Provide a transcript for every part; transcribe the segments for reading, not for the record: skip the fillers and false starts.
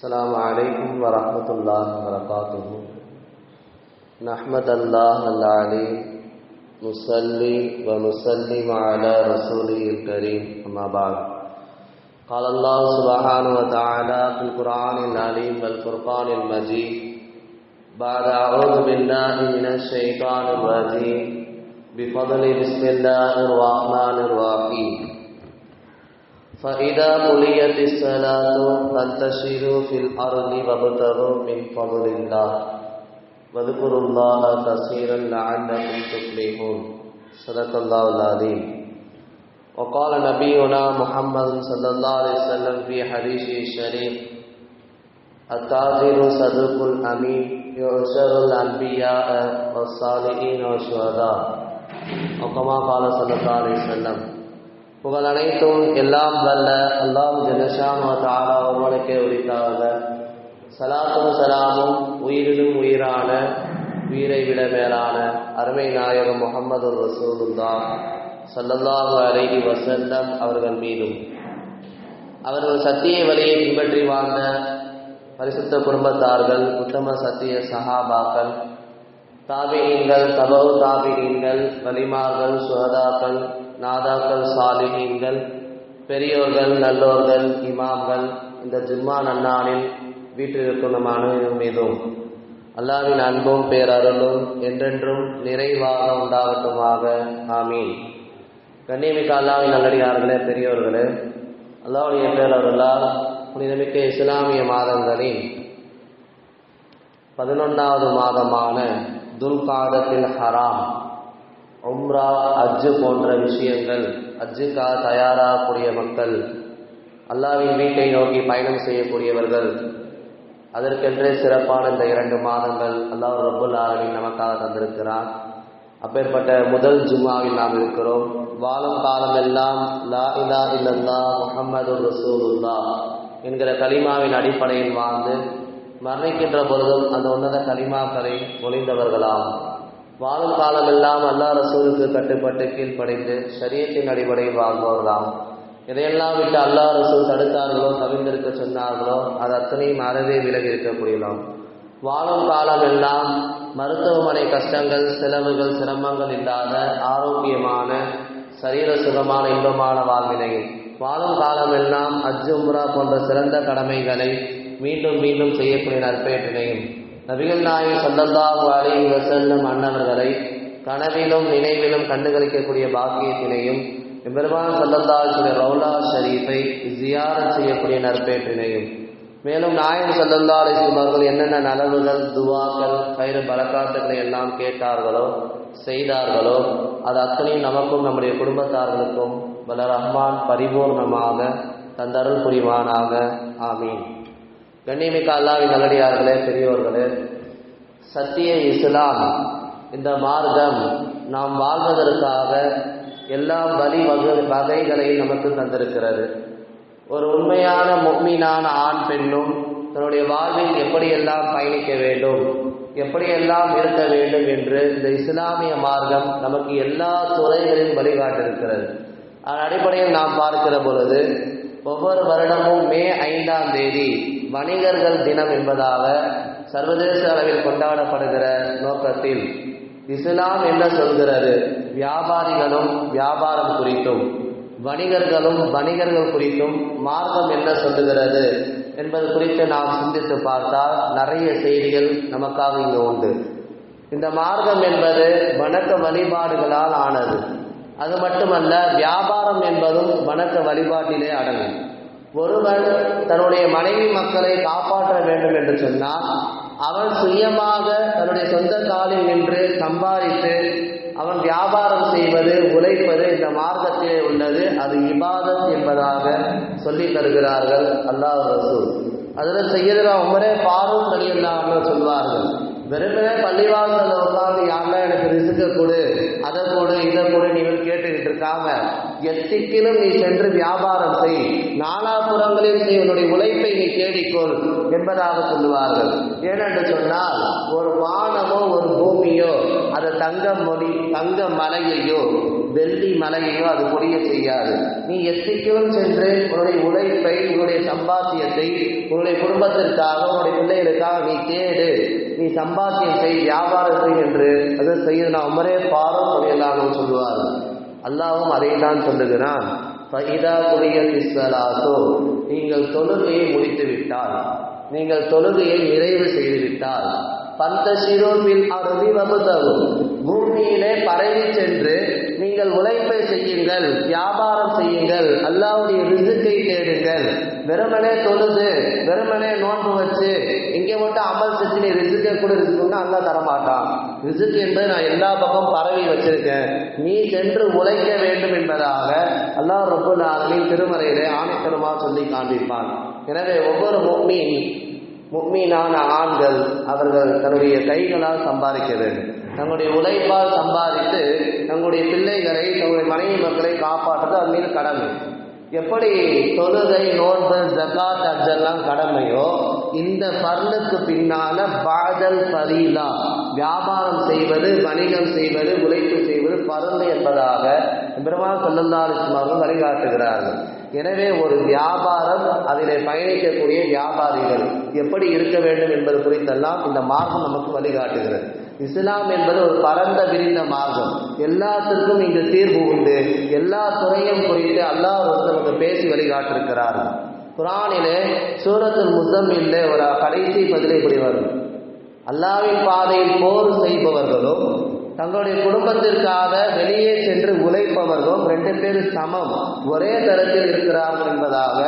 السلام عليكم ورحمة الله وبركاته. نحمد الله العليم نصلي ونسلم على رسوله الكريم أما بعد. قال الله سبحانه وتعالى في القرآن العليم والفرقان المجيد بعد أعوذ بالله من الشيطان الرجيم بفضل بسم الله الرحمن الرحيم. فإذا قضيت الصلاة فانتشروا في الأرض وابتغوا من فضل الله واذكروا الله كثيرا لعلكم تفلحون. صدق الله العظيم. وقال نبينا محمد صلى الله عليه وسلم في حديثه الشريف: التاجر صدوق الأمين يعشر الأنبياء والصالحين والشهداء. وكما قال صلى الله عليه وسلم. புகழ் அனைத்தும் எல்லாம் வல்ல அல்லாஹ் ஜல்லஷானு வ தஆலா ஒருவனுக்கே உரித்தாக. ஸலாத்தும் ஸலாமும் உயிரிலும் உயிரான உயிரை விட மேலான அருமை நாயகம் முஹம்மது ரசூலுல்லாஹ் ஸல்லல்லாஹு அலைஹி வஸல்லம் அவர்கள் மீதும், அவர்கள் சத்திய வழியை பின்பற்றி வாழ்ந்த பரிசுத்த குடும்பத்தார்கள், உத்தம சத்திய சஹாபாக்கள், தாபிஈன்கள், தபவு தாபிஈன்கள், வலிமார்கள், சுஹதாக்கள், நாதாக்கள், சாலிஹீன்கள், பெரியோர்கள், நல்லோர்கள், இமாம்கள், இந்த ஜும்மா நன்னாளில் வீட்டிலிருக்கும் நம் அனைவரும் மீதும் அல்லாஹ்வின் அன்பும் பேரருளும் என்றென்றும் நிறைவாக உண்டாகட்டுமாக. ஆமீன். கண்ணியமிக்க அல்லாஹ்வின் நல்லடியார்களே, பெரியோர்களே, அல்லாஹ்வுடைய பேரருளால் புனிதமிக்க இஸ்லாமிய மாதங்களின் 11வது மாதமான துல்காதத்தில் ஹராம், உம்ரா, ஹஜ்ஜு போன்ற விஷயங்கள், ஹஜ்ஜுக்காக தயாராகக்கூடிய மக்கள், அல்லாஹ்வின் வீட்டை நோக்கி பயணம் செய்யக்கூடியவர்கள், அதற்கென்றே சிறப்பான இந்த 2 மாதங்கள் அல்லாஹ் ரப்புல் ஆலமீன் நமக்காக தந்திருக்கிறார். அப்பேற்பட்ட முதல் ஜும்மாவில் நாம் இருக்கிறோம். வாழும் காலமெல்லாம் லா இலாஹ இல்லல்லாஹ் முஹம்மது ரசூலுல்லாஹ் என்கிற கலிமாவின் அடிப்படையில் வாழ்ந்து மரணிக்கின்ற பொழுதும் அந்த உன்னத கலிமாக்களை மொழிந்தவர்களாம். வாழும் காலமெல்லாம் அல்லாஹ் ரசூலுக்கு கட்டுப்பட்டு கீழ்ப்படைந்து ஷரியத்தின் அடிப்படையில் வாழ்ந்தவர்களாம். இதையெல்லாம் விட்டு அல்லாஹ் ரசூல் தடுத்தார்களோ, தவிர்த்திருக்க சொன்னார்களோ அது அத்தனையும் அறவே விலகி இருக்கக்கூடியலாம். வாழும் காலமெல்லாம் மருத்துவமனை கஷ்டங்கள், செலவுகள், சிரமங்கள் இல்லாத ஆரோக்கியமான சரீர சுகமான இன்பமான வாழ்வினையும், வாழும் காலமெல்லாம் ஹஜ் உம்ரா போன்ற சிறந்த கடமைகளை மீண்டும் மீண்டும் செய்யக்கூடிய நற்பேற்றினையும், நபிகள் நாயகம் ஸல்லல்லாஹு அலைஹி வஸல்லம் அன்னவர்களை கனவிலும் நினைவிலும் கண்டுகளிக்கக்கூடிய பாக்கியத்தினையும், பெருமான் ஸல்லல்லாஹு அலைஹி வஸல்லம் ரௌலா ஷரீஃபை ஜியாரத் செய்யக்கூடிய நற்பேற்றினையும், மேலும் நாயகம் ஸல்லல்லாஹு அலைஹி வஸல்லம் அவர்கள் என்னென்ன நலவுகள், துவாக்கள், கயிறு பரக்காத்துக்களை எல்லாம் கேட்டார்களோ, செய்தார்களோ அது அத்தனையும் நமக்கும் நம்முடைய குடும்பத்தார்களுக்கும் வல்ல ரஹ்மான் பரிபூர்ணமாக தந்தருள் புரிவானாக. ஆமீன். கண்ணியமிக்க அல்லாஹ்வின் நல்லடியார்களே, பெரியோர்களே, சத்திய இஸ்லாம் இந்த மார்க்கம் நாம் வாழ்வதற்காக எல்லா வழி வகைகளையும் நமக்கு தந்திருக்கிறது. ஒரு உண்மையான முஃமினான ஆண் பெண்ணும் தன்னுடைய வாழ்வில் எப்படியெல்லாம் பயணிக்க வேண்டும், எப்படியெல்லாம் இருக்க வேண்டும் என்று இந்த இஸ்லாமிய மார்க்கம் நமக்கு எல்லா துறைகளிலும் வழிகாட்டிருக்கிறது. அதன் அடிப்படையில் நாம் பார்க்கிற பொழுது ஒவ்வொரு வருடமும் மே 5ஆம் தேதி வணிகர்கள் தினம் என்பதாக சர்வதேச அளவில் கொண்டாடப்படுகிற நோக்கத்தில் இஸ்லாம் என்ன சொல்கிறது, வியாபாரிகளும் வியாபாரம் குறித்தும் வணிகர்களும் வணிகர்கள் குறித்தும் மார்க்கம் என்ன சொல்லுகிறது என்பது குறித்து நாம் சிந்தித்து பார்த்தால் நிறைய செய்திகள் நமக்காக இங்கு உண்டு. இந்த மார்க்கம் என்பது வணக்க வழிபாடுகளால் ஆனது. அது மட்டுமல்ல, வியாபாரம் என்பதும் வணக்க வழிபாட்டிலே அடங்கும். ஒருவன் தன்னுடைய மனைவி மக்களை காப்பாற்ற வேண்டும் என்று சொன்னால் அவன் சுயமாக தன்னுடைய சொந்த காலில் நின்று சம்பாதித்து அவன் வியாபாரம் செய்வது, உழைப்பது இந்த மார்க்கத்திலே உள்ளது. அது இபாதத் என்பதாக சொல்லி தருகிறார்கள் அல்லாஹ் ரசூல். அதில் சையதுனா உமரே ஃபாரூக் ரலியல்லாஹு அன்ஹு சொல்வார்கள், வெறுமனே பள்ளிவாசல்ல உட்கார்ந்து யாரெல்லாம் எனக்கு ரிசுக்க கொடு, அதை கொடு, இதை கொடு நீங்கள் கேட்டுக்கிட்டு இருக்காம எத்திக்கிலும் நீ சென்று வியாபாரம் செய், நாலாபுறங்களில் செய், உன்னுடைய உழைப்பை நீ தேடிக்கொள் என்பதாக சொல்லுவார்கள். ஏனென்று சொன்னால் ஒரு வானமோ ஒரு பூமியோ, அது தங்க மலையையோ வெள்ளி மலையையோ அது பொழிய செய்யாது. நீ எத்திக்கும் சென்று உன்னுடைய உழைப்பை, உன்னுடைய சம்பாத்தியத்தை உன்னுடைய குடும்பத்திற்காக, உன்னுடைய பிள்ளைகளுக்காக நீ தேடு, நீ சம்பாத்தியம் செய், வியாபாரம் செய் என்று அது செய்ய உமரே ஃபாரூக் ரலியல்லாஹு அன்ஹு சொல்லுவார்கள். அல்லாஹ்வும் அதை தான் சொல்லுகிறான். ஃபஇதா குலியத்திஸ் ஸலாத்து, நீங்கள் தொழுகையை முடித்து விட்டால், நீங்கள் தொழுகையை நிறைவு செய்து விட்டால், பந்தஷிரு பில் அர்தி வப்தகு, பூமியிலே பரவி சென்று நீங்கள் உழைப்பை செய்யுங்கள், வியாபாரம் செய்யுங்கள், அல்லாஹ்வுடைய ரிஸ்கை தேடுங்கள். வெறுமனே தொழுது வெறுமனே நோன்பு வச்சு இங்கே மட்டும் அமல் செஞ்சு நீ ரிஸ்கை கூட ரிஸ்க்குன்னா அல்லாஹ் தரமாட்டான். ரிஸ்க் என்பது நான் எல்லா பக்கம் பரவி வச்சிருக்கேன், நீ சென்று உழைக்க வேண்டும் என்பதாக அல்லாஹ் ரப்பல் ஆலமீன் திருமறையிலே ஆணித்தரமாக சொல்லி காண்பிப்பான். எனவே ஒவ்வொரு முஃமினான ஆண்கள் அவர்கள் தன்னுடைய கைகளால் சம்பாதிக்க வேண்டும். தங்களுடைய உழைப்பால் சம்பாதித்து தங்களுடைய பிள்ளைகளை, தங்களுடைய மனைவி மக்களை காப்பாற்றுறது அது மீது கடமை. எப்படி தொழுகை, நோன்பு, ஜகாத், ஹஜ்ஜெல்லாம் கடமையோ, இந்த ஃபர்லுக்கு பின்னால பாதல் ஃபரீலா, வியாபாரம் செய்வது, வணிகம் செய்வது, உழைப்பு செய்வது ஃபர்லு என்பதாக பெருமாள் ஸல்லல்லாஹு அலைஹி வஸல்லம் அவர்கள் வழிகாட்டுகிறார்கள். எனவே ஒரு வியாபாரம், அதிலே பயணிக்கக்கூடிய வியாபாரிகள் எப்படி இருக்க வேண்டும் என்பது குறித்தெல்லாம் இந்த மார்க்கம் நமக்கு வழிகாட்டுகிறது. இஸ்லாம் என்பது ஒரு பரந்த விரிந்த மார்க்கம். எல்லாத்திற்கும் இங்கு தீர்வு உண்டு. எல்லா துறையும் குறித்து அல்லாஹ் நமக்கு பேசி வழிகாட்டிருக்கிறார்கள். குர்ஆனிலே சூரத்துல் முஸம்மில்லே ஒரு கடைசி பதிலை இப்படி வரும். அல்லாஹ்வின் பாதையில் போர் செய்பவர்களும் தங்களுடைய குடும்பத்திற்காக வெளியே சென்று உழைப்பவர்களும் ரெண்டு பேரும் சமம், ஒரே தரத்தில் இருக்கிறார்கள் என்பதாக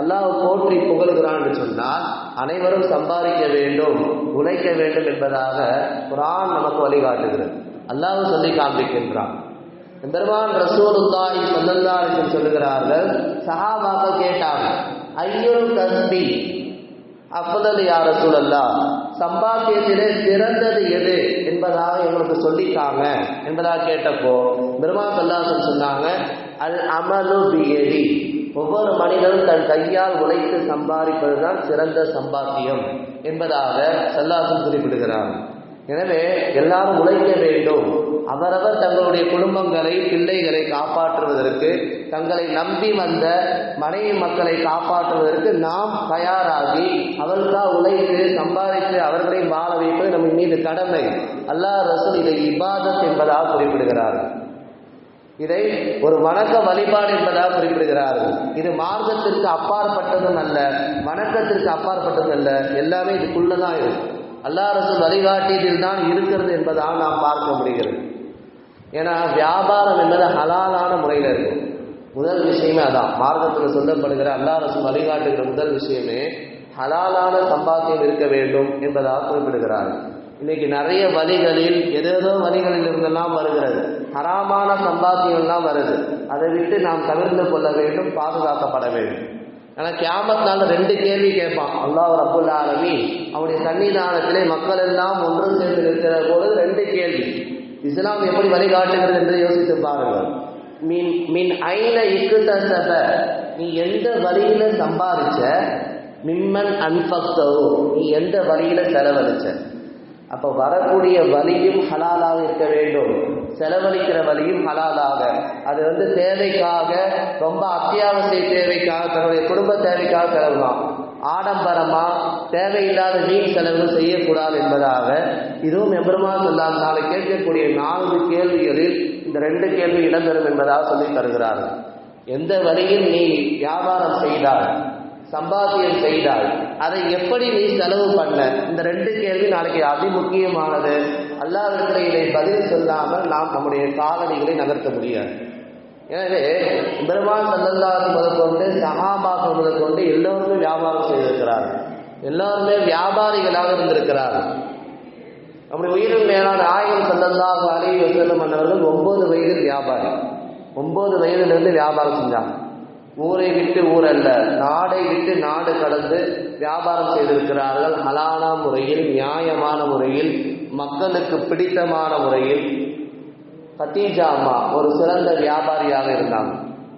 அல்லாஹ் போற்றி புகழ்கிறான் என்று சொன்னால், அனைவரும் சம்பாதிக்க வேண்டும், உழைக்க வேண்டும் என்பதாக குர்ஆன் நமக்கு வழிகாட்டுகிறது. அல்லாஹ் சொல்லி காண்பிக்கின்றான். பெருமான் ரசூலுல்லாஹி ஸல்லல்லாஹு அலைஹி வஸல்லம் சொல்லுகிறார்கள், சஹாபாக்கள் கேட்டாங்க, ஐயுல் கஸ்பி அஃதல் யா ரசூலல்லாஹ், சம்பாத்தியத்திலே சிறந்தது எது என்பதாக எங்களுக்கு சொல்லிட்டாங்க என்பதாக கேட்டப்போ பெருமான் ஸல்லல்லாஹு அலைஹி வஸல்லம் சொன்னாங்க, அல் அமலு பியதி, ஒவ்வொரு மனிதனும் தன் கையால் உழைத்து சம்பாதிப்பதுதான் சிறந்த சம்பாத்தியம் என்பதாக ஸல்லல்லாஹு அலைஹி வஸல்லம் குறிப்பிடுகிறார். எனவே எல்லாரும் உழைக்க வேண்டும். அவரவர் தங்களுடைய குடும்பங்களை, பிள்ளைகளை காப்பாற்றுவதற்கு, தங்களை நம்பி வந்த மனைவி மக்களை காப்பாற்றுவதற்கு நாம் தயாராகி அவர்களாக உழைத்து சம்பாதித்து அவர்களை வாழ வைப்பது நம்ம மீது கடமை. அல்லாஹ் ரசூல் இதை இபாதத் என்பதாக குறிப்பிடுகிறார்கள். இதை ஒரு வணக்க வழிபாடு என்பதாக குறிப்பிடுகிறார்கள். இது மார்க்கத்திற்கு அப்பாற்பட்டதும் அல்ல, வணக்கத்திற்கு அப்பாற்பட்டதும் அல்ல, எல்லாமே இதுக்குள்ளதான் இருக்கும். அல்லாஹ் ரசூல் வழிகாட்டியதில் தான் இருக்கிறது என்பதாக நாம் பார்க்க முடிகிறது. ஏன்னா வியாபாரம் என்பது ஹலாலான முறையில் இருக்கும். முதல் விஷயமே அதான் மார்க்கத்தில் சொல்லப்படுகிற அல்லாஹ் ரசூல் வழிகாட்டுகிற முதல் விஷயமே ஹலாலான சம்பாத்தியம் இருக்க வேண்டும் என்பதாக குறிப்பிடுகிறார்கள். இன்னைக்கு நிறைய வழிகளில் ஏதேதோ வழிகளில் இருந்தெல்லாம் வருகிறது, ஹராமான சம்பாத்தியம்லாம் வருது. அதை விட்டு நாம் தவிர்த்து கொள்ள வேண்டும், பாதுகாக்கப்பட வேண்டும். ஆனால் கியாமத் நாள் ரெண்டு கேள்வி கேட்பான் அல்லாஹ் ரப்புல் ஆலமீன். அவனுடைய சன்னிதானத்திலே மக்கள் எல்லாம் ஒன்று சேர்ந்து இருக்கிற போது ரெண்டு கேள்வி. இஸ்லாம் எப்படி வழிகாட்டுகிறது என்று யோசித்து பாருங்கள். மின் ஐன இக்தஸப, நீ எந்த வழியில சம்பாதிச்ச, மிம்மன் அன்ஃபக்தஹு, நீ எந்த வழியில செலவழிச்ச. அப்போ வரக்கூடிய வழியும் ஹலாலாக இருக்க வேண்டும், செலவழிக்கிற வழியும் ஹலாலாக. அது தேவைக்காக, ரொம்ப அத்தியாவசிய தேவைக்காக, தன்னுடைய குடும்ப தேவைக்காக செலவுலாம். ஆடம்பரமா தேவையில்லாத வீண் செலவுகள் செய்யக்கூடாது என்பதாக இதுவும் எம்பெருமான் ஸல்லல்லாஹு அலைஹி வஸல்லம் கேட்கக்கூடிய 4 கேள்விகளில் இந்த 2 கேள்வி இடம்பெறும் என்பதாக சொல்லி தருகிறார்கள். எந்த வழியில் நீ வியாபாரம் செய்தால், சம்பாத்தியம் செய்தால், அதை எப்படி நீ செலவு பண்ண, இந்த 2 கேள்வி நாளைக்கு அதிமுக்கியமானது. அல்லாஹ்விடத்தில் இதை பதில் சொல்லாமல் நாம் நம்முடைய காலடிகளை நகர்த்த முடியாது. எனவே பெருமான் ஸல்லல்லாஹு அலைஹி வஸல்லம் முதற்கொண்டு சஹாபாக்கள் முதற்கொண்டு எல்லோருமே வியாபாரம் செய்திருக்கிறார்கள், எல்லோருமே வியாபாரிகளாக இருந்திருக்கிறார்கள். நம்முடைய உயிரின் மேலான நாயகம் ஸல்லல்லாஹு அலைஹி வஸல்லம் அவர்கள் 9 வயதில் வியாபாரி, 9 வயதிலிருந்து வியாபாரம் செஞ்சாங்க. ஊரை விட்டு ஊரல்ல, நாடை விட்டு நாடு கடந்து வியாபாரம் செய்திருக்கிறார்கள். ஹலாலான முறையில், நியாயமான முறையில், மக்களுக்கு பிடித்தமான முறையில். கதீஜா அம்மா ஒரு சிறந்த வியாபாரியாக இருந்தாங்க.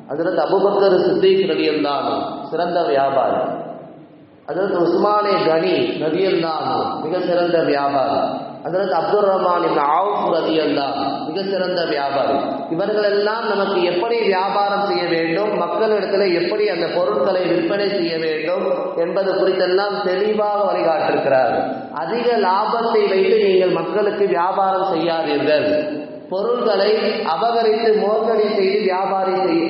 ஹஜ்ரத் அபூபக்கர் சித்திக் ரலியல்லாஹு அன்ஹு சிறந்த வியாபாரி. ஹஜ்ரத் உஸ்மானே கனி ரலியல்லாஹு அன்ஹு மிக சிறந்த வியாபாரி, ஹஜ்ரத் அப்துர் ரஹ்மான் இப்னு அவுஃப் ரலியல்லாஹு அன்ஹு மிக சிறந்த வியாபாரி. இவர்கள் எல்லாம் நமக்கு எப்படி வியாபாரம் செய்ய வேண்டும், மக்களிடத்தில் எப்படி அந்த பொருட்களை விற்பனை செய்ய வேண்டும் என்பது குறித்தெல்லாம் தெளிவாக வழிகாட்டிருக்கிறார்கள். அதிக லாபத்தை வைத்து நீங்கள் மக்களுக்கு வியாபாரம் செய்யாதீர்கள், பொருள்களை அபகரித்து மோசடி செய்து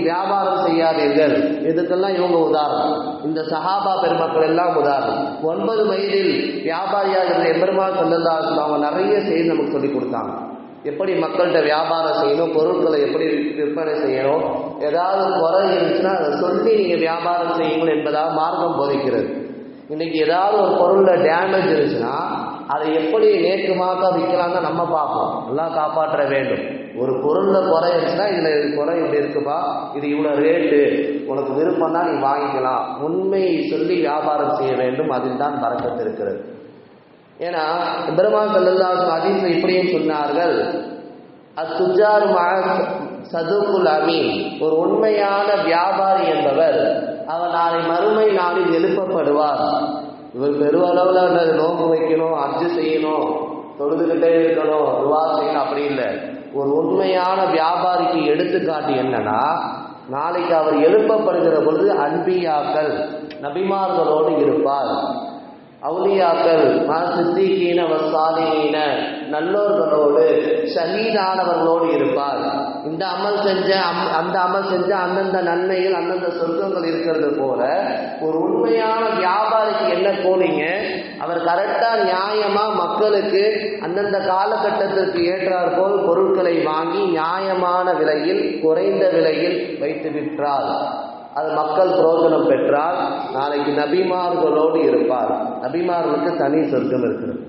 வியாபாரம் செய்யாதீர்கள். இதுக்கெல்லாம் இவங்க உதாரணம். இந்த சஹாபா பெருமக்கள் எல்லாம் உதாரணம். 9 வயதில் வியாபாரியாக இருந்த எம்பெருமான் ஸல்லல்லாஹு அலைஹி வஸல்லம் அவங்க நிறைய செய்தி நமக்கு சொல்லிக் கொடுத்தாங்க. எப்படி மக்கள்கிட்ட வியாபாரம் செய்யணும், பொருட்களை எப்படி விற்பனை செய்யணும், ஏதாவது குறை இருந்துச்சுன்னா அதை சொல்லி நீங்கள் வியாபாரம் செய்யுங்கள் என்பதாக மார்க்கம் போதிக்கிறது. இன்னைக்கு ஏதாவது ஒரு பொருளில் டேமேஜ் இருந்துச்சுன்னா அதை எப்படி நேர்க்குமாக்க விற்கலாம் தான் நம்ம பார்ப்போம். எல்லாம் காப்பாற்ற வேண்டும். ஒரு பொருளில் குறை இருந்துச்சுன்னா இதில் குறை இப்படி இருக்குப்பா, இது இவ்வளோ ரேட்டு, உனக்கு விருப்பம் தான் நீ வாங்கிக்கலாம், உண்மையை சொல்லி வியாபாரம் செய்ய வேண்டும். அதில் தான் பரக்கத்து இருக்கிறது. ஏன்னா பெருமாள் ஸல்லல்லாஹு அலைஹி வஸல்லம் ஹதீஸ்ல இப்படியும் சொன்னார்கள், அத்துஜார் சதுகுல் அமீன், ஒரு உண்மையான வியாபாரி என்பவர் அவர் நாளை மறுமை நாளில் எழுப்பப்படுவார். இவர் பெருவளவில் நோன்பு வைக்கணும், ஹஜ்ஜு செய்யணும், தொழுதுகிட்டே இருக்கணும், துஆ செய்யணும், அப்படி இல்லை. ஒரு உண்மையான வியாபாரிக்கு எடுத்துக்காட்டு என்னன்னா, நாளைக்கு அவர் எழுப்பப்படுகிற பொழுது அன்பியாக்கள் நபிமார்களோடு இருப்பார், அவுலியாக்கள் சித்திகீன வசாலிகீன நல்லோர்களோடு ஷஹீதானவர்களோடு இருப்பார். இந்த அமல் செஞ்ச அந்த அமல் செஞ்ச அந்தந்த நன்மைகள் அந்தந்த சொர்க்கங்கள் இருக்கிறது போல ஒரு உண்மையான வியாபாரிக்கு என்ன போனீங்க, அவர் கரெக்டா நியாயமா மக்களுக்கு அந்தந்த காலகட்டத்திற்கு ஏற்றாற் போல் பொருட்களை வாங்கி நியாயமான விலையில் குறைந்த விலையில் வைத்து விற்றார், அது மக்கள் பிரயோஜனம் பெற்றால் நாளைக்கு நபிமார்களோடு இருப்பார். நபிமார்களுக்கு தனி சொர்க்கம் இருக்கிறது.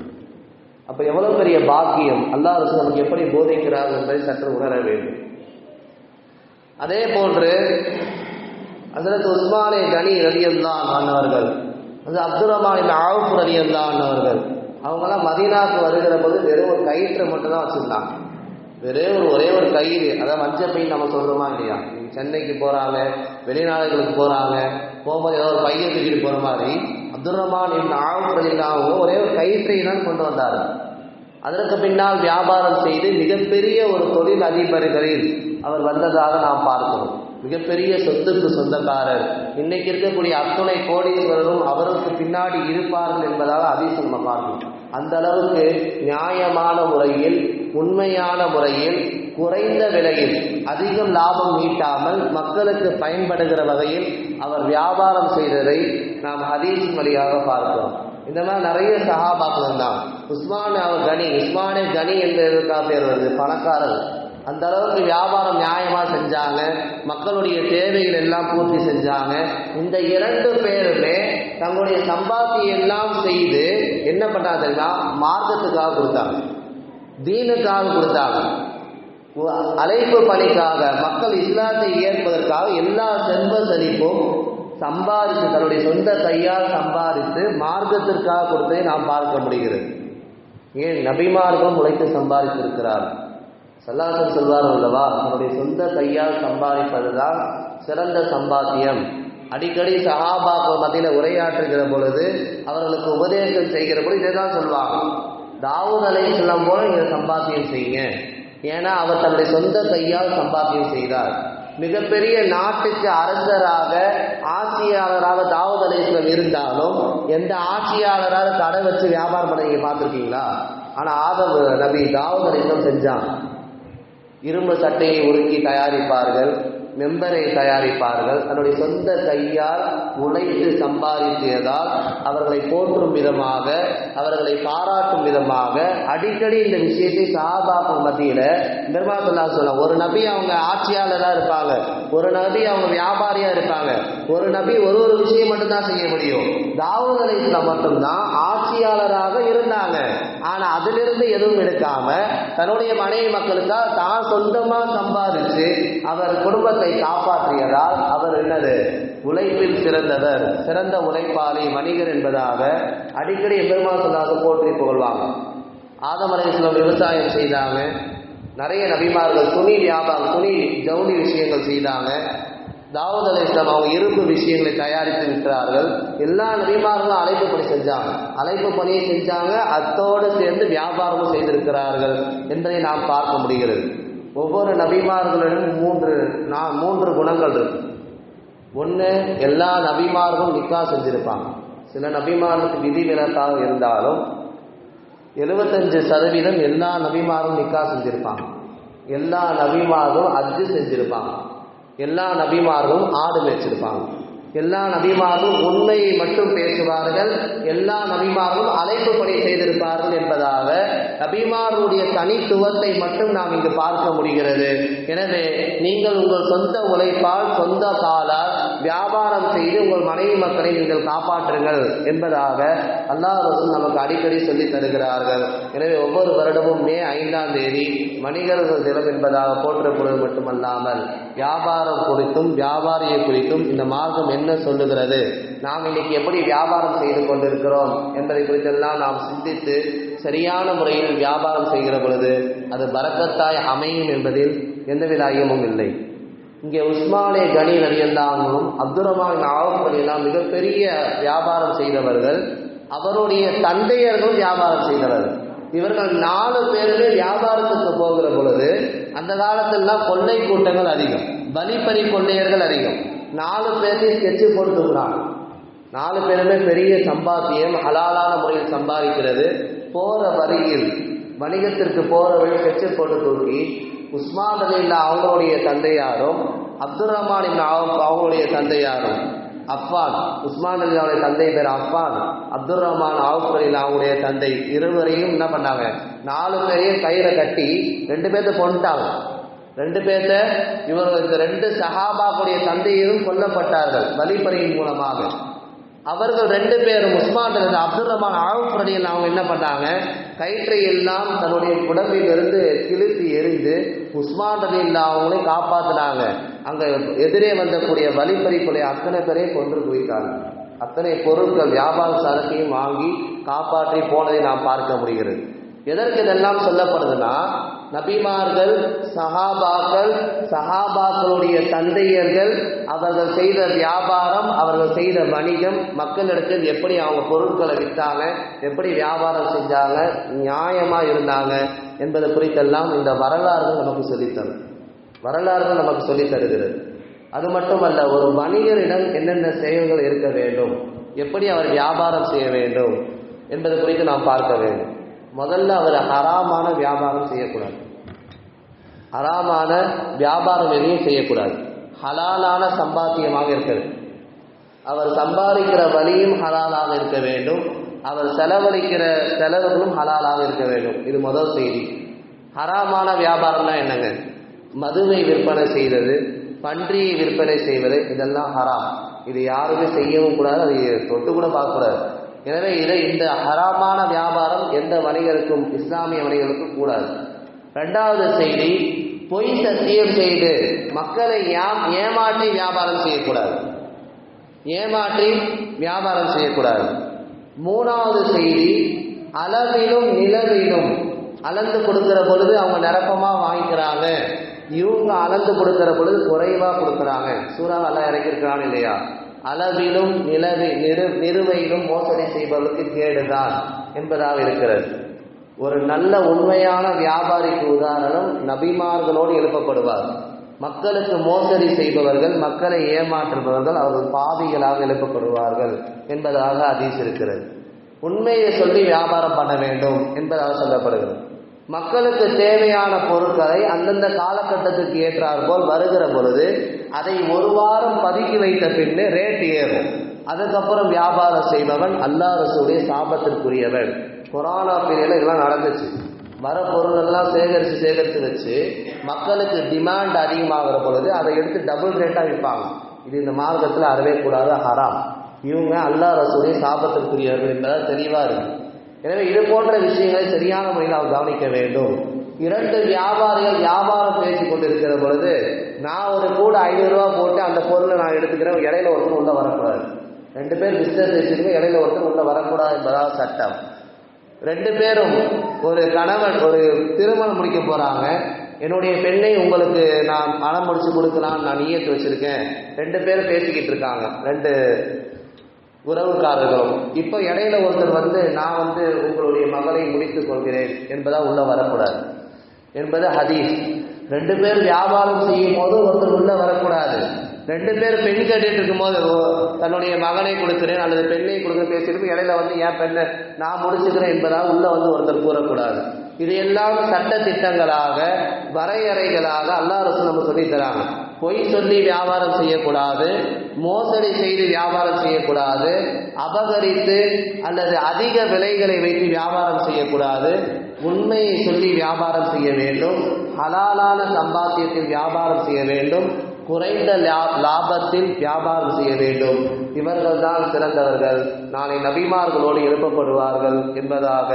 அப்ப எவ்வளவு பெரிய பாக்கியம் அல்லாஹ் ரசூல் நமக்கு எப்படி போதிக்கிறார் என்பதை சற்று உணர வேண்டும். அதே போன்று ஹஜ்ரத் உஸ்மானே கனி ரலியல்லாஹு அன்ஹு அவர்கள், அப்துர் ரஹ்மான் இப்னு அவுஃப் ரலியல்லாஹு அன்ஹு அவர்கள், அவங்களாம் மதீனாவுக்கு வருகிற போது வெறும் ஒரு கயிற்றை மட்டும் தான் வச்சிருந்தாங்க. ஒரே ஒரு கயிறு, அதாவது மஞ்சப்பைன்னு நம்ம சொல்றோமா இல்லையா, சென்னைக்கு போறாங்க, வெளிநாடுகளுக்கு போறாங்க, போகும்போது ஏதோ ஒரு பையன் தூக்கிட்டு போற மாதிரி அப்துர் ரஹ்மான் இப்னு அவுஃப் ரலியல்லாஹு அன்ஹு ஒரே ஒரு கயிற்றை தான் கொண்டு வந்தார். அதற்கு பின்னால் வியாபாரம் செய்து மிகப்பெரிய ஒரு தொழில் அதிபர்களில் அவர் வந்ததாக நாம் பார்க்கிறோம். மிகப்பெரிய சொத்துக்கு சொந்தக்காரர். இன்னைக்கு இருக்கக்கூடிய அத்துணை கோடீஸ்வரரும் அவருக்கு பின்னாடி இருப்பார்கள் என்பதாக ஹதீஸ் நம்ம பார்க்கிறோம். அந்த அளவுக்கு நியாயமான முறையில், உண்மையான முறையில், குறைந்த விலையில், அதிகம் லாபம் ஈட்டாமல் மக்களுக்கு பயன்படுகிற வகையில் அவர் வியாபாரம் செய்ததை நாம் ஹதீஸ் வழியாக பார்க்கிறோம். இந்த மாதிரி நிறைய சஹாபாக்கள் தான். உஸ்மானே கனி என்பதற்காக பேர் வருது, பணக்காரர். அந்த அளவுக்கு வியாபாரம் நியாயமா செஞ்சாங்க, மக்களுடைய தேவைகள் எல்லாம் பூர்த்தி செஞ்சாங்க. இந்த 2 பேருமே தங்களுடைய சம்பாத்தியம் எல்லாம் செய்து என்ன பண்ணாங்க தெரியுமா, மார்க்கத்துக்காக கொடுத்தாங்க, தீனுக்காக கொடுத்தாங்க, அழைப்பு பணிக்காக, மக்கள் இஸ்லாத்தை ஏற்பதற்காக எல்லா செல்வ செழிப்பும் சம்பாதித்து தன்னுடைய சொந்த கையால் சம்பாதித்து மார்க்கத்திற்காக கொடுத்ததை நாம் பார்க்க முடிகிறது. ஏன் நபிமார்களும் உழைத்து சம்பாதித்திருக்கிறார். ஸல்லல்லாஹு சொல்வார் அல்லவா, தன்னுடைய சொந்த கையால் சம்பாதிப்பதுதான் சிறந்த சம்பாத்தியம். அடிக்கடி சஹாபாக்கள் மத்தியில் உரையாற்றுகிற பொழுது, அவர்களுக்கு உபதேசம் செய்கிற பொழுது இதை தான் சொல்வாங்க, தாவூத் அலைஹிஸ்ஸலாம் போல இதை சம்பாத்தியம் செய்யுங்க. ஏன்னா அவர் தன்னுடைய சொந்த கையால் சம்பாத்தியம் செய்தார். மிகப்பெரிய நாட்டுக்கு அரசராக, ஆட்சியாளராக தாவூத் அலைஹிஸ்ஸலாம் இருந்தாலும் எந்த ஆட்சியாளராக கடை வச்சு வியாபாரம் பண்ண நீங்க பார்த்துருக்கீங்களா? ஆனால் ஆதம் நபி தாவூத் அலைஹிஸ்ஸலாம் செஞ்சாங்க. இரும்பு சட்டையை உருக்கி தயாரிப்பார்கள், மெம்பரை தயாரிப்பார்கள். தன்னுடைய சொந்த கையால் உழைத்து சம்பாதித்ததால் அவர்களை போற்றும் விதமாக, அவர்களை பாராட்டும் விதமாக அடிக்கடி இந்த விஷயத்தை சஹாபாக்கள் மத்தியில பெருமாள் ஸல்லல்லாஹு அலைஹி வஸல்லம், ஒரு நபி அவங்க ஆட்சியாளராக இருப்பாங்க, ஒரு நபி அவங்க வியாபாரியா இருப்பாங்க, ஒரு நபி ஒரு விஷயம் மட்டும்தான் செய்ய முடியும். தாவூத் அலைஹிஸ்ஸலாம் மட்டும்தான் ஆட்சியாளராக இருந்தாங்க. ஆனா அதிலிருந்து எதுவும் எடுக்காம தன்னுடைய மனைவி மக்களுக்காக தான் சொந்தமா சம்பாதிச்சு அவர் குடும்பத்தை காப்பாற்றியதால் அவர் என்னது, உழைப்பில் சிறந்தவர், சிறந்த உழைப்பாளி, வணிகர் என்பதாக அடிக்கடி பெருமாள் ஸல்லல்லாஹு போற்றி புகழ்வாங்க. ஆதம் அலைஹிஸ்ஸலாம் விவசாயம் செய்தாங்க. நிறைய நபிமார்கள் துணி வியாபாரம், துணி ஜவுளி விஷயங்கள் செய்தாங்க. தாவூத் அலைஹிஸ்ஸலாம் அவங்க இரும்பு விஷயங்களை தயாரித்து விற்கிறார்கள். எல்லா நபிமார்களும் அழைப்பு பணி செஞ்சாங்க, அழைப்பு பணியை செஞ்சாங்க, அத்தோடு சேர்ந்து வியாபாரமும் செய்திருக்கிறார்கள் என்பதை நாம் பார்க்க முடிகிறது. ஒவ்வொரு நபிமார்களிடம் மூன்று குணங்கள் இருக்கு. ஒன்று, எல்லா நபிமார்களும் நிக்கா செஞ்சிருப்பாங்க. சில நபிமார்களுக்கு விதிவிலக்காக இருந்தாலும் 75% எல்லா நபிமாரும் நிக்கா செஞ்சிருப்பாங்க. எல்லா நபிமார்களும் ஹஜ்ஜு செஞ்சிருப்பாங்க. எல்லா நபிமார்களும் ஆடு மேய்ச்சிருப்பாங்க. எல்லா நபிமார்களும் உண்மையை மட்டும் பேசுவார்கள். எல்லா நபிமார்களும் அழைப்பு பணி செய்திருப்பார்கள் என்பதாக நபிமார்களுடைய தனித்துவத்தை மட்டும் நாம் இங்கு பார்க்க முடிகிறது. எனவே நீங்கள் உங்கள் சொந்த உழைப்பால், சொந்த காலால் வியாபாரம் செய்து உங்கள் மனைவி மக்களை நீங்கள் காப்பாற்றுங்கள் என்பதாக அல்லாஹ் ரசூல் நமக்கு அடிக்கடி சொல்லி தருகிறார்கள். எனவே ஒவ்வொரு வருடமும் மே 5ஆம் தேதி வணிகர்கள் தினம் என்பதாக போற்றப்படுவது மட்டுமல்லாமல் வியாபாரம் குறித்தும் வியாபாரியை குறித்தும் இந்த மார்க்கம் என்ன சொல்லுகிறது, நாம் இன்னைக்கு எப்படி வியாபாரம் செய்து கொண்டிருக்கிறோம் என்பதை குறித்தெல்லாம் நாம் சிந்தித்து சரியான முறையில் வியாபாரம் செய்கிற பொழுது அது பரக்கத்தாய் அமையும் என்பதில் எந்தவித ஐயமும் இல்லை. இங்கே உஸ்மானே கனி ரலியல்லாஹுவும் அப்துர் ரஹ்மான் அவுஃப் ரலியல்லாஹு மிகப்பெரிய வியாபாரம் செய்தவர்கள். அவருடைய தந்தையர்களும் வியாபாரம் செய்தவர்கள். இவர்கள் 4 பேருமே வியாபாரத்துக்கு போகிற பொழுது அந்த காலத்திலாம் கொள்ளை கூட்டங்கள் அதிகம், வழிப்பறி கொள்ளையர்கள் அதிகம். 4 பேரையும் ஸ்கெட்சு போட்டுக்கிறாங்க. 4 பேருமே பெரிய சம்பாத்தியம், ஹலாலான முறையில் சம்பாதிக்கிறது. போற வழியில் வணிகத்திற்கு போற வழி ஸ்கெட்சு போட்டு தூக்கி உஸ்மான் ரலியல்லாஹு அவங்களுடைய தந்தையாரும் அப்துர் ரஹ்மான் இப்னு அவுஃப் அவங்களுடைய தந்தையாரும், அஃபான், உஸ்மான் ரலியல்லாஹுடைய தந்தை பேர் அஃபான், அப்துர் ரஹ்மான் அவுஃப் ரலியல்லாஹு அவங்களுடைய தந்தை, இருவரையும் என்ன பண்ணாங்க, 4 பேரையும் கயிறை கட்டி 2 பேர்த்த கொண்டுட்டாங்க. 2 பேர்த்த இந்த 2 சஹாபாக்குடைய தந்தையரும் கொல்லப்பட்டார்கள் வழிப்பறியின் மூலமாக. அவர்கள் 2 பேரும் உஸ்மான் அப்துர் ரஹ்மான் அவுஃப் ரலியல்லாஹு அவங்க என்ன பண்ணாங்க, கயிற்றை எல்லாம் தன்னுடைய உடம்பிலிருந்து கிழித்து எரிந்து உஸ்மான் ரலியல்லாஹு அவங்களே காப்பாற்றினாங்க. அங்கே எதிரே வந்தக்கூடிய வழிப்பறிக்குடைய அத்தனை பேரையும் கொன்று குவித்தாங்க. அத்தனை பொருட்கள் வியாபார சரக்கையும் வாங்கி காப்பாற்றி போனதை நாம் பார்க்க முடிகிறது. எதற்கு இதெல்லாம் சொல்லப்படுதுன்னா, நபிமார்கள், சஹாபாக்கள், சஹாபாக்களுடைய தந்தையர்கள் அவர்கள் செய்த வியாபாரம், அவர்கள் செய்த வணிகம், மக்களிடத்தில் எப்படி அவங்க பொருட்களை விற்றாங்க, எப்படி வியாபாரம் செஞ்சாங்க, நியாயமாக இருந்தாங்க என்பது குறித்தெல்லாம் இந்த வரலாறுகள் நமக்கு சொல்லித்தரும். வரலாறுகள் நமக்கு சொல்லி தருகிறது. அது மட்டுமல்ல, ஒரு வணிகரிடம் என்னென்ன செயல்கள் இருக்க வேண்டும், எப்படி அவர் வியாபாரம் செய்ய வேண்டும் என்பது குறித்து நாம் பார்க்க வேண்டும். முதல்ல அவர் ஹராமான வியாபாரம் செய்யக்கூடாது. ஹராமான வியாபாரம் எதையும் செய்யக்கூடாது. ஹலாலான சம்பாத்தியமாக இருக்கிறது. அவர் சம்பாதிக்கிற வழியும் ஹலாலாக இருக்க வேண்டும். அவர் செலவழிக்கிற செலவுகளும் ஹலாலாக இருக்க வேண்டும். இது முதல் செய்தி. ஹராமான வியாபாரம்னா என்னங்க? மதுவை விற்பனை செய்வது, பன்றியை விற்பனை செய்வது, இதெல்லாம் ஹராம். இது யாருமே செய்யவும் கூடாது, அதை தொட்டு கூட பார்க்கக்கூடாது. எனவே இந்த ஹராமான வியாபாரம் எந்த வணிகருக்கும், இஸ்லாமிய வணிகருக்கும் கூடாது. 2வது செய்தி, பொய் சத்தியம் செய்து மக்களை ஏமாற்றி வியாபாரம் செய்யக்கூடாது. ஏமாற்றி வியாபாரம் செய்யக்கூடாது. 3வது செய்தி, அளவிலும் நிலவிலும் அளந்து கொடுக்கிற பொழுது அவங்க நிரப்பமாக வாங்கிக்கிறாங்க, இவங்க அளந்து கொடுக்கிற பொழுது குறைவாக கொடுக்குறாங்க. சூறா அல்லாஹ் இறக்கியிருக்கிறான் இல்லையா? அளவிலும் நிறுவையிலும் மோசடி செய்பவர்களுக்கு கேடுதான் என்பதாக இருக்கிறது. ஒரு நல்ல உண்மையான வியாபாரிக்கு உதாரணம் நபிமார்களோடு எழுப்பப்படுவார். மக்களுக்கு மோசடி செய்பவர்கள், மக்களை ஏமாற்றுபவர்கள் அவர்கள் பாவிகளாக எழுப்பப்படுவார்கள் என்பதாக ஹதீஸ் இருக்கிறது. உண்மையை சொல்லி வியாபாரம் பண்ண வேண்டும் என்பதாக சொல்லப்படுகிறது. மக்களுக்கு தேவையான பொருட்களை அந்தந்த காலகட்டத்துக்கு ஏற்றாற்போல் வருகிற பொழுது அதை 1 வாரம் பதுக்கி வைத்த பின்னே ரேட் ஏறும். அதுக்கப்புறம் வியாபாரம் செய்பவன் அல்லாஹ் ரசூலுடைய சாபத்திற்குரியவன். கொரோனா பீரியட்ல இதெல்லாம் நடந்துச்சு. வர பொருளெல்லாம் சேகரித்து வச்சு மக்களுக்கு டிமாண்ட் அதிகமாகிற பொழுது அதை எடுத்து டபுள் ரேட்டாக விற்பாங்க. இது இந்த மார்க்கத்தில் அறவே கூடாத ஹராம். இவங்க அல்லாஹ் ரசூலுடைய சாபத்திற்குரியவர்கள் என்பதால் தெளிவாக இருக்கு. எனவே இது போன்ற விஷயங்களை சரியான முறையில் அவர் கவனிக்க வேண்டும். 2 வியாபாரிகள் வியாபாரம் பேசி கொண்டிருக்கிற பொழுது நான் ஒரு கூட 500 ரூபா போட்டு அந்த பொருளை நான் எடுத்துக்கிறேன், இடையில ஒருத்தர் உள்ள வரக்கூடாது. 2 பேர் பிஸ்னஸ் வச்சுருக்க, இடையில ஒருத்தர் உள்ள வரக்கூடாது என்பதாக சட்டம். 2 பேரும் ஒரு கணவன் ஒரு திருமணம் முடிக்க போறாங்க, என்னுடைய பெண்ணை உங்களுக்கு நான் மனம் முடிச்சு கொடுக்கலாம் நான் நியத்து வச்சிருக்கேன். 2 பேரும் பேசிக்கிட்டு இருக்காங்க, 2 உறவுக்காரர்களும். இப்போ இடையில ஒருத்தர் நான் உங்களுடைய மகளை முடித்துக் கொள்கிறேன் என்பதா உள்ள வரக்கூடாது என்பது ஹதீஸ். 2 பேர் வியாபாரம் செய்யும் போது ஒருத்தர் உள்ள வரக்கூடாது. 2 பேர் பெண் கேட்டுட்டு இருக்கும்போது தன்னுடைய மகனை கொடுக்கிறேன் அல்லது பெண்ணை கொடுக்க பேசியிருக்கும், இடையில என் பெண்ணை நான் முடிச்சுக்கிறேன் என்பதாக உள்ள ஒருத்தர் கூறக்கூடாது. இது எல்லாம் சட்ட திட்டங்களாக வரையறைகளாக அல்லாஹ் ரசூல் நம்ம சொல்லி தராங்க. பொய் சொல்லி வியாபாரம் செய்யக்கூடாது, மோசடி செய்து வியாபாரம் செய்யக்கூடாது, அபகரித்து அல்லது அதிக விலைகளை வைத்து வியாபாரம் செய்யக்கூடாது, உண்மையை சொல்லி வியாபாரம் செய்ய வேண்டும், ஹலாலான சம்பாத்தியத்தில் வியாபாரம் செய்ய வேண்டும், குறைந்த லாபத்தில் வியாபாரம் செய்ய வேண்டும். இவர்கள் தான் சிறந்தவர்கள், நாளை நபிமார்களோடு எழுப்பப்படுவார்கள் என்பதாக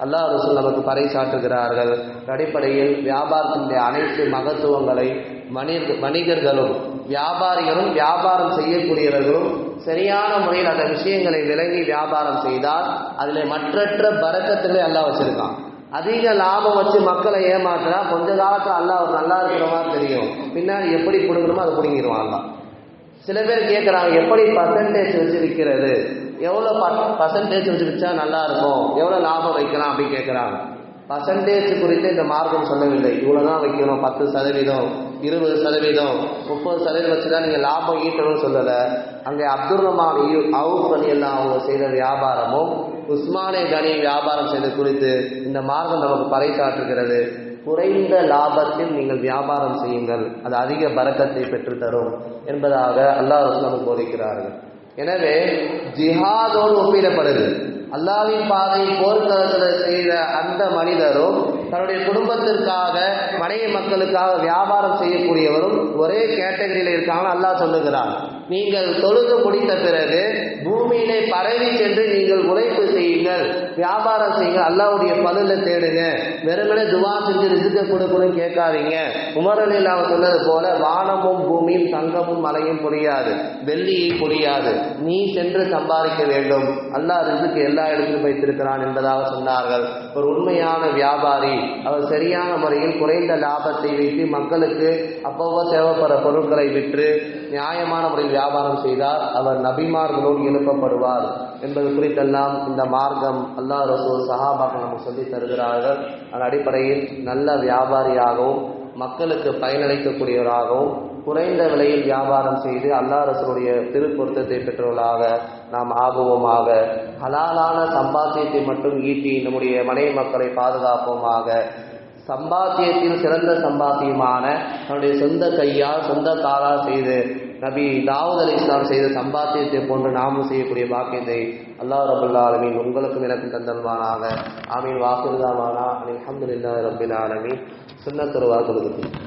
அல்லாஹ் ரசூல் நமக்கு பறைசாற்றுகிறார்கள். அடிப்படையில் வியாபாரத்தினுடைய அனைத்து மகத்துவங்களை வணிகர்களும் வியாபாரிகளும் வியாபாரம் செய்யக்கூடியவர்களும் சரியான முறையில் அந்த விஷயங்களை விளங்கி வியாபாரம் செய்தால் அதில் மற்றற்ற பரக்கத்துகளை அல்லாஹ் வச்சிருக்கான். அதிக லாபம் வச்சு மக்களை ஏமாற்றினா கொஞ்ச காலத்தில் அல்லாஹ் ஒரு நல்லா இருக்கிற மாதிரி தெரியும், பின்னாடி எப்படி பிடுங்கணுமோ அதை பிடுங்கிடுவான் அல்லாஹ். சில பேர் கேட்குறாங்க, எப்படி பர்சன்டேஜ் வச்சு விற்கிறது, எவ்வளோ பர்சன்டேஜ் வச்சு விற்றா நல்லா இருக்கும், எவ்வளோ லாபம் வைக்கலாம் அப்படின்னு கேட்குறாங்க. பர்சன்டேஜ் குறித்து இந்த மார்க்கம் சொல்லவில்லை, இவ்வளோதான் வைக்கணும், 10%, 20%, 30% வச்சு தான் நீங்கள் லாபம் ஈட்டணும்னு சொல்லலை. அங்கே அப்துல் ரஹ்மான் அவுஃப் ரலியல்லாஹு அவங்க செய்த வியாபாரமும் உஸ்மானே கனி வியாபாரம் செய்த குறித்து இந்த மார்க்கம் நமக்கு பறைசாற்றுகிறது. குறைந்த லாபத்தில் நீங்கள் வியாபாரம் செய்யுங்கள், அது அதிக பரக்கத்தை பெற்றுத்தரும் என்பதாக அல்லாஹ் ரசூல் நமக்கு போதிக்கிறார்கள். எனவே ஜிஹாதோடு ஒப்பிடப்படுது. அல்லாஹ்வின் பாதையில் போர்க்களத்தில் செய்த அந்த மனிதரும் தன்னுடைய குடும்பத்திற்காக மனைவி மக்களுக்காக வியாபாரம் செய்யக்கூடியவரும் ஒரே கேட்டகரியில் இருக்காங்க. அல்லாஹ் சொல்லுகிறார், நீங்கள் தொழுது முடித்த பிறகு பூமியிலே பரவி சென்று நீங்கள் உழைப்பு செய்யுங்கள், வியாபாரம் செய்யுங்கள், அல்லாஹ்வுடைய பலனை தேடுங்க, வெறுமனே துவா செஞ்சு ரிஸ்க கொடுக்கணும் கேட்காதீங்க. உமர் ரலியல்லாஹு அன்ஹு சொன்னது போல வானமும் பூமியும் தங்கமும் மலையும் பொழியாது, வெள்ளியை பொழியாது, நீ சென்று சம்பாதிக்க வேண்டும், அல்லாஹ் ரிஸ்க் எல்லா இடத்திலும் வைத்திருக்கிறான் என்பதாக சொன்னார்கள். ஒரு உண்மையான வியாபாரி அவர் சரியான முறையில் குறைந்த லாபத்தை வைத்து மக்களுக்கு அப்போவோ தேவைப்படுற பொருட்களை விற்று நியாயமான முறையில் வியாபாரம் செய்தால் அவர் நபிமார்களோடு எழுப்பப்படுவார் என்பது குறித்தெல்லாம் இந்த மார்க்கம் அல்லாஹ் ரசூல் சஹாபாக்கள் நமக்கு சொல்லி தருகிறார்கள். அதன் அடிப்படையில் நல்ல வியாபாரியாகவும் மக்களுக்கு பயனளிக்கக்கூடியவராகவும் குறைந்த விலையில் வியாபாரம் செய்து அல்லாஹ் ரசூலுடைய திருப்பொருத்தத்தை பெற்றவர்களாக நாம் ஆகுவோமாக. ஹலாலான சம்பாத்தியத்தை மட்டும் ஈட்டி நம்முடைய மனைவி மக்களை பாதுகாப்போமாக. சம்பாத்தியத்தில் சிறந்த சம்பாத்தியமான தன்னுடைய சொந்த கையால் சொந்த காலால் செய்து நபி தாவூத் அலைஹிஸ்ஸலாம் செய்த சம்பாத்தியத்தை போன்று நாமும் செய்யக்கூடிய பாக்கியத்தை அல்லாஹ் ரப்பல் ஆலமீன் உங்களுக்கும் எனக்கும் தந்தல்வானாக. ஆமீன். வாஹிரு தாவானா அல்ஹம்துலில்லாஹி ரப்பில் ஆலமீன். சுன்னத்துல் வாக்கில்